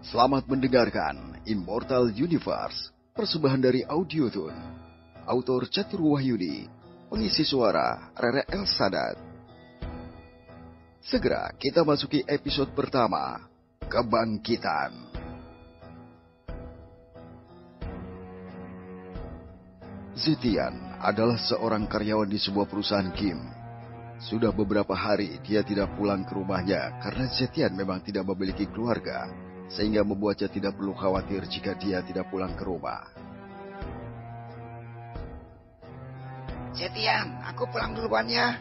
Selamat mendengarkan Immortal Universe, persembahan dari Audiotune. Autor Catur Wahyudi, pengisi suara Rere El Sadat. Segera kita masuki episode pertama, Kebangkitan. Zetian adalah seorang karyawan di sebuah perusahaan game. Sudah beberapa hari dia tidak pulang ke rumahnya karena Zetian memang tidak memiliki keluarga, sehingga membuatnya tidak perlu khawatir jika dia tidak pulang ke rumah. Zetian, aku pulang duluan ya.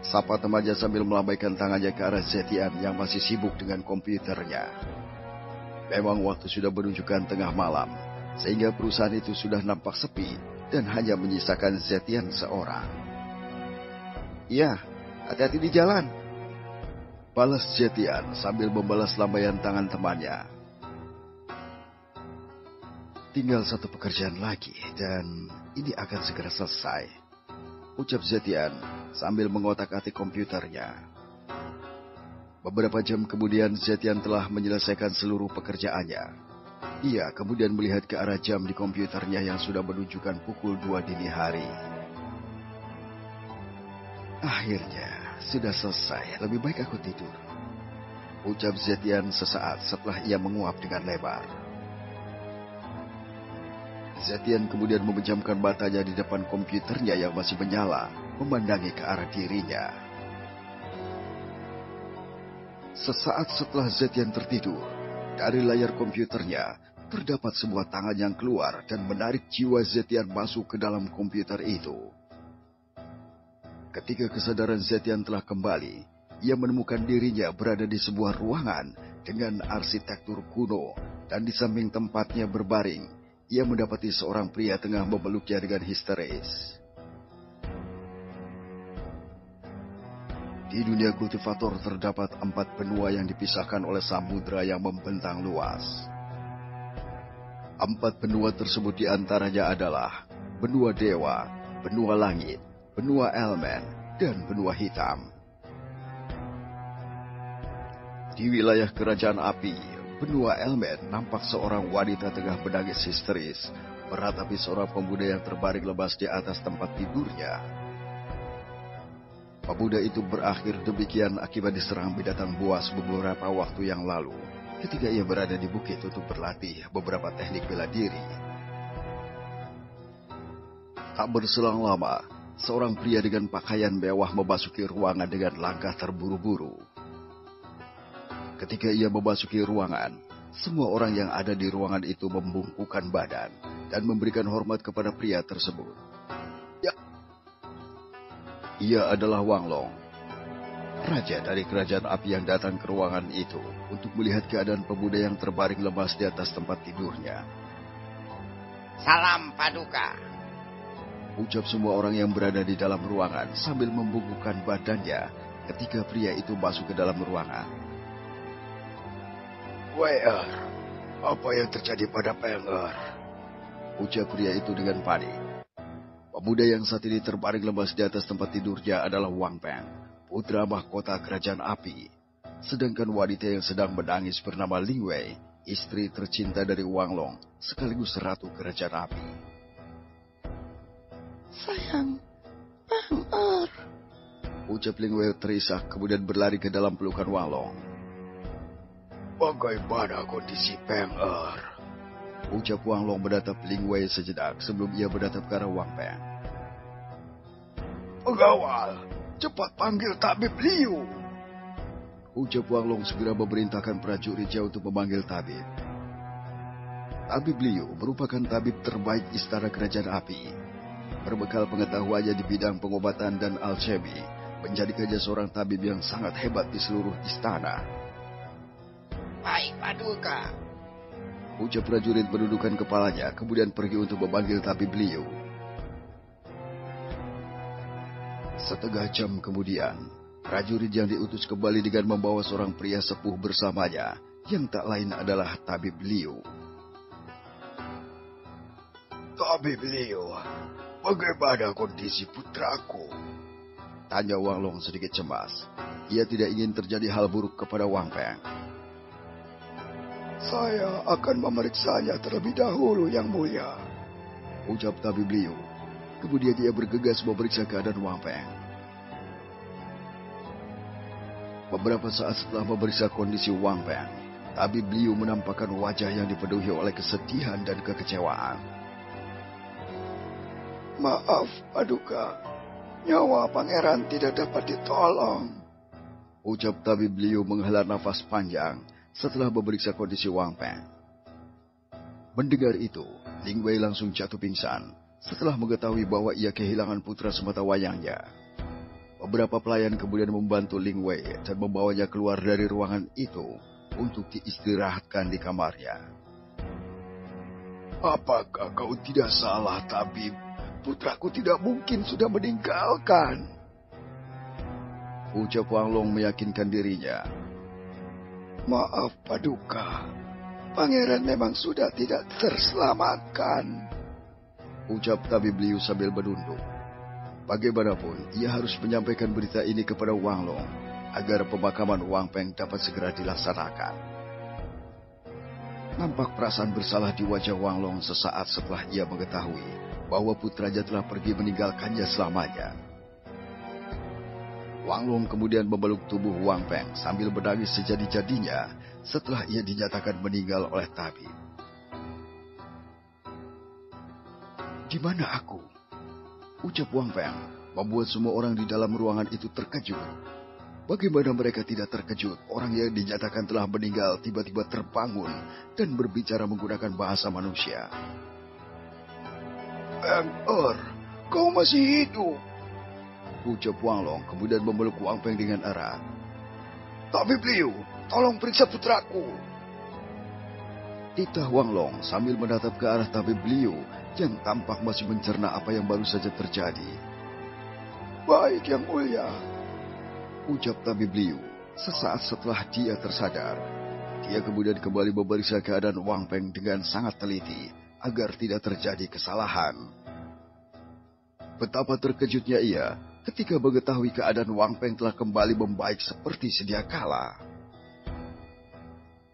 Sapa temannya sambil melambaikan tangannya ke arah Zetian yang masih sibuk dengan komputernya. Memang waktu sudah menunjukkan tengah malam, sehingga perusahaan itu sudah nampak sepi dan hanya menyisakan Zetian seorang. Iya, hati-hati di jalan, balas Zetian sambil membalas lambaian tangan temannya. Tinggal satu pekerjaan lagi dan ini akan segera selesai, ucap Zetian sambil mengotak-atik komputernya. Beberapa jam kemudian Zetian telah menyelesaikan seluruh pekerjaannya. Ia kemudian melihat ke arah jam di komputernya yang sudah menunjukkan pukul 2 dini hari. Akhirnya, sudah selesai. Lebih baik aku tidur, ucap Zetian sesaat setelah ia menguap dengan lebar. Zetian kemudian memejamkan matanya di depan komputernya yang masih menyala, memandangi ke arah dirinya. Sesaat setelah Zetian tertidur, dari layar komputernya terdapat sebuah tangan yang keluar dan menarik jiwa Zetian masuk ke dalam komputer itu. Ketika kesadaran Zetian telah kembali, ia menemukan dirinya berada di sebuah ruangan dengan arsitektur kuno, dan di samping tempatnya berbaring, ia mendapati seorang pria tengah memeluknya dengan histeris. Di dunia kultivator terdapat 4 benua yang dipisahkan oleh samudra yang membentang luas. 4 benua tersebut diantaranya adalah benua dewa, benua langit, benua elemen, dan benua hitam. Di wilayah kerajaan api, benua elemen nampak seorang wanita tengah menangis histeris, meratapi seorang pemuda yang terbaring lemas di atas tempat tidurnya. Pemuda itu berakhir demikian akibat diserang binatang buas beberapa waktu yang lalu, ketika ia berada di bukit untuk berlatih beberapa teknik bela diri. Tak berselang lama, seorang pria dengan pakaian mewah memasuki ruangan dengan langkah terburu-buru. Ketika ia memasuki ruangan, semua orang yang ada di ruangan itu membungkukkan badan dan memberikan hormat kepada pria tersebut. Ya, ia adalah Wang Long, raja dari kerajaan api yang datang ke ruangan itu untuk melihat keadaan pemuda yang terbaring lemas di atas tempat tidurnya. Salam Paduka, ucap semua orang yang berada di dalam ruangan sambil membungkukkan badannya ketika pria itu masuk ke dalam ruangan. Weir, apa yang terjadi pada Penger? Ucap pria itu dengan panik. Pemuda yang saat ini terbaring lemas di atas tempat tidurnya adalah Wang Peng, putra mahkota kerajaan api. Sedangkan wanita yang sedang menangis bernama Ling Wei, istri tercinta dari Wang Long, sekaligus ratu kerajaan api. Sayang, Penger, ucap Ling Wei terisak kemudian berlari ke dalam pelukan Wang Long. Bagaimana kondisi Penger? Ucap Wang Long menatap Ling Wei sejenak sebelum ia menatap ke arah Wang Peng. Pengawal, cepat panggil tabib Liu. Ucap Wang Long segera memerintahkan prajuritnya untuk memanggil tabib. Tabib Liu merupakan tabib terbaik istana kerajaan api. Berbekal pengetahuannya di bidang pengobatan dan alchemy, menjadikannya seorang tabib yang sangat hebat di seluruh istana. baik Paduka, ucap prajurit menundukkan kepalanya, kemudian pergi untuk memanggil tabib Liu. Setengah jam kemudian, prajurit yang diutus kembali dengan membawa seorang pria sepuh bersamanya, yang tak lain adalah tabib Liu. Tabib Liu, bagaimana kondisi putraku? Tanya Wang Long sedikit cemas. Ia tidak ingin terjadi hal buruk kepada Wang Peng. Saya akan memeriksanya terlebih dahulu, Yang Mulia, ucap tabib Liu. Kemudian dia bergegas memeriksa keadaan Wang Peng. Beberapa saat setelah memeriksa kondisi Wang Peng, tabib Liu menampakkan wajah yang dipenuhi oleh kesedihan dan kekecewaan. Maaf, Paduka. Nyawa pangeran tidak dapat ditolong, ucap tabib Liu menghela nafas panjang setelah memeriksa kondisi Wang Peng. Mendengar itu, Ling Wei langsung jatuh pingsan setelah mengetahui bahwa ia kehilangan putra semata wayangnya. Beberapa pelayan kemudian membantu Ling Wei dan membawanya keluar dari ruangan itu untuk diistirahatkan di kamarnya. Apakah kau tidak salah, tabib? Putraku tidak mungkin sudah meninggalkan, ucap Wang Long meyakinkan dirinya. Maaf, Paduka. Pangeran memang sudah tidak terselamatkan, ucap tabib Liu sambil menunduk. Bagaimanapun, ia harus menyampaikan berita ini kepada Wang Long agar pemakaman Wang Peng dapat segera dilaksanakan. Nampak perasaan bersalah di wajah Wang Long sesaat setelah ia mengetahui bahwa putranya telah pergi meninggalkannya selamanya. Wang Long kemudian memeluk tubuh Wang Peng sambil menangis sejadi-jadinya setelah ia dinyatakan meninggal oleh tabib. Di mana aku? Ucap Wang Peng membuat semua orang di dalam ruangan itu terkejut. Bagaimana mereka tidak terkejut orang yang dinyatakan telah meninggal tiba-tiba terbangun dan berbicara menggunakan bahasa manusia. Peng Er, kau masih hidup, ucap Wang Long kemudian memeluk Wang Peng dengan erat. Tabib Liu, tolong periksa putraku, titah Wang Long sambil menatap ke arah tabib Liu yang tampak masih mencerna apa yang baru saja terjadi. Baik, Yang Mulia, ucap tabib Liu sesaat setelah dia tersadar. Dia kemudian kembali memeriksa keadaan Wang Peng dengan sangat teliti agar tidak terjadi kesalahan. Betapa terkejutnya ia ketika mengetahui keadaan Wang Peng telah kembali membaik seperti sedia kala.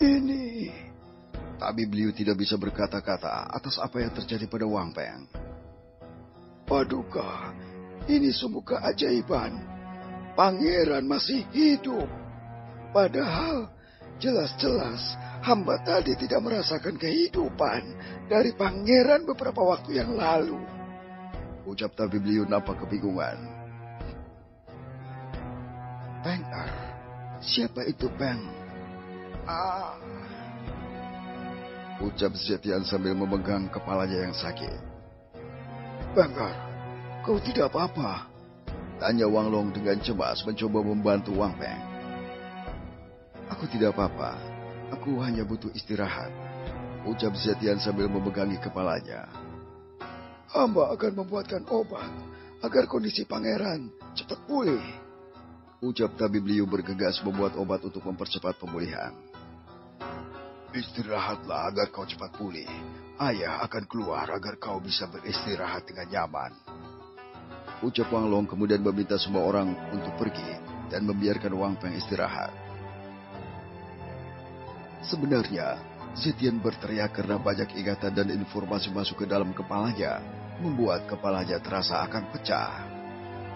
Ini... Tabib Liu tidak bisa berkata-kata atas apa yang terjadi pada Wang Peng. Paduka, ini sungguh keajaiban. Pangeran masih hidup. Padahal jelas-jelas hamba tadi tidak merasakan kehidupan dari pangeran beberapa waktu yang lalu, ucap tabib Liu nampak kebingungan. Peng Er, siapa itu Peng? Ucap Zetian sambil memegang kepalanya yang sakit. Peng Er, kau tidak apa-apa? Tanya Wang Long dengan cemas mencoba membantu Wang Peng. Aku tidak apa-apa. Aku hanya butuh istirahat, ucap Zetian sambil memegangi kepalanya. Hamba akan membuatkan obat agar kondisi pangeran cepat pulih, ucap tabib Liu bergegas membuat obat untuk mempercepat pemulihan. Istirahatlah agar kau cepat pulih. Ayah akan keluar agar kau bisa beristirahat dengan nyaman, ucap Wang Long kemudian meminta semua orang untuk pergi dan membiarkan Wang Peng istirahat. Sebenarnya, Zetian berteriak karena banyak ingatan dan informasi masuk ke dalam kepalanya, membuat kepalanya terasa akan pecah.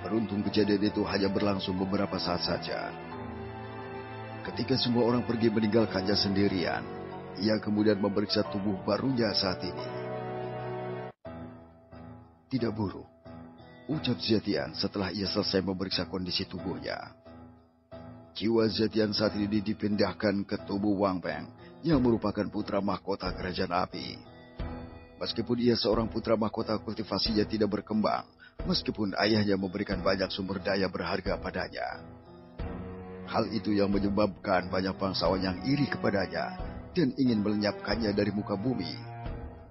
Beruntung kejadian itu hanya berlangsung beberapa saat saja. Ketika semua orang pergi meninggalkannya sendirian, ia kemudian memeriksa tubuh barunya saat ini. Tidak buruk, ucap Zetian setelah ia selesai memeriksa kondisi tubuhnya. Jiwa Zetian saat ini dipindahkan ke tubuh Wang Peng yang merupakan putra mahkota kerajaan api. Meskipun ia seorang putra mahkota, kultivasinya tidak berkembang, meskipun ayahnya memberikan banyak sumber daya berharga padanya. Hal itu yang menyebabkan banyak bangsawan yang iri kepadanya dan ingin melenyapkannya dari muka bumi.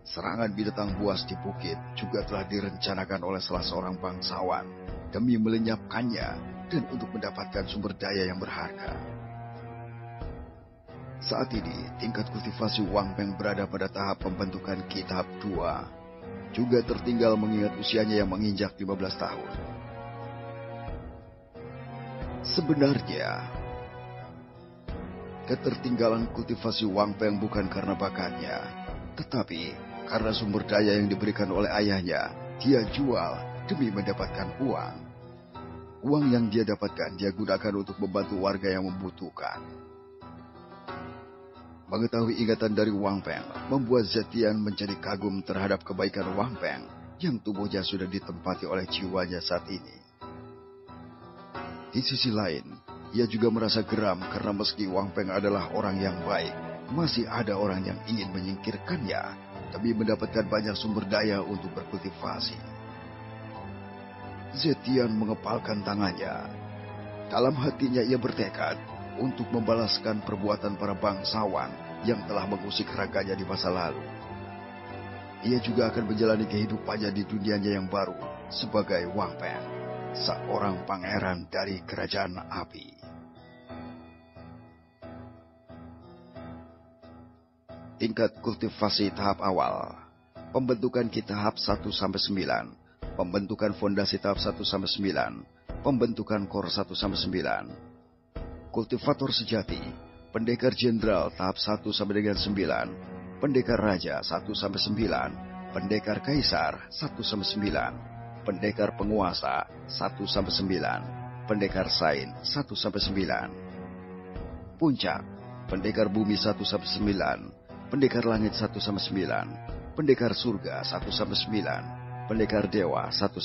Serangan binatang buas di bukit juga telah direncanakan oleh salah seorang bangsawan demi melenyapkannya dan untuk mendapatkan sumber daya yang berharga. Saat ini, tingkat kultivasi Wang Peng berada pada tahap pembentukan Ki tahap 2. Juga tertinggal mengingat usianya yang menginjak 15 tahun. Ketertinggalan kultivasi Wang Peng bukan karena bakatnya, tetapi karena sumber daya yang diberikan oleh ayahnya, dia jual demi mendapatkan uang. Uang yang dia dapatkan, dia gunakan untuk membantu warga yang membutuhkan. Mengetahui ingatan dari Wang Peng membuat Zetian menjadi kagum terhadap kebaikan Wang Peng yang tubuhnya sudah ditempati oleh jiwanya saat ini. Di sisi lain, ia juga merasa geram karena meski Wang Peng adalah orang yang baik, masih ada orang yang ingin menyingkirkannya demi mendapatkan banyak sumber daya untuk berkultivasi. Zetian mengepalkan tangannya. Dalam hatinya ia bertekad untuk membalaskan perbuatan para bangsawan yang telah mengusik raganya di masa lalu. Ia juga akan menjalani kehidupannya di dunianya yang baru sebagai Wang Peng, seorang pangeran dari kerajaan api. Tingkat kultivasi tahap awal. Pembentukan ki tahap 1-9. Pembentukan fondasi tahap 1-9. Pembentukan core 1-9. Kultivator sejati. Pendekar jenderal tahap 1-9. Pendekar raja 1-9. Pendekar kaisar 1-9. Pendekar penguasa 1-9. Pendekar sain 1-9. Puncak. Pendekar bumi 1-9. Pendekar langit 1-9, pendekar surga 1-9, pendekar dewa 1-9.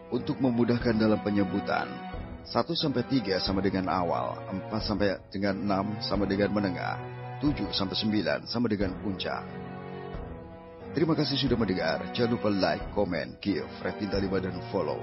Untuk memudahkan dalam penyebutan, 1-3 sama dengan awal, 4 sampai dengan 6 sama dengan menengah, 7-9 sama dengan puncak. Terima kasih sudah mendengar. Jangan lupa like, comment, give, rate bintang 5 dan follow.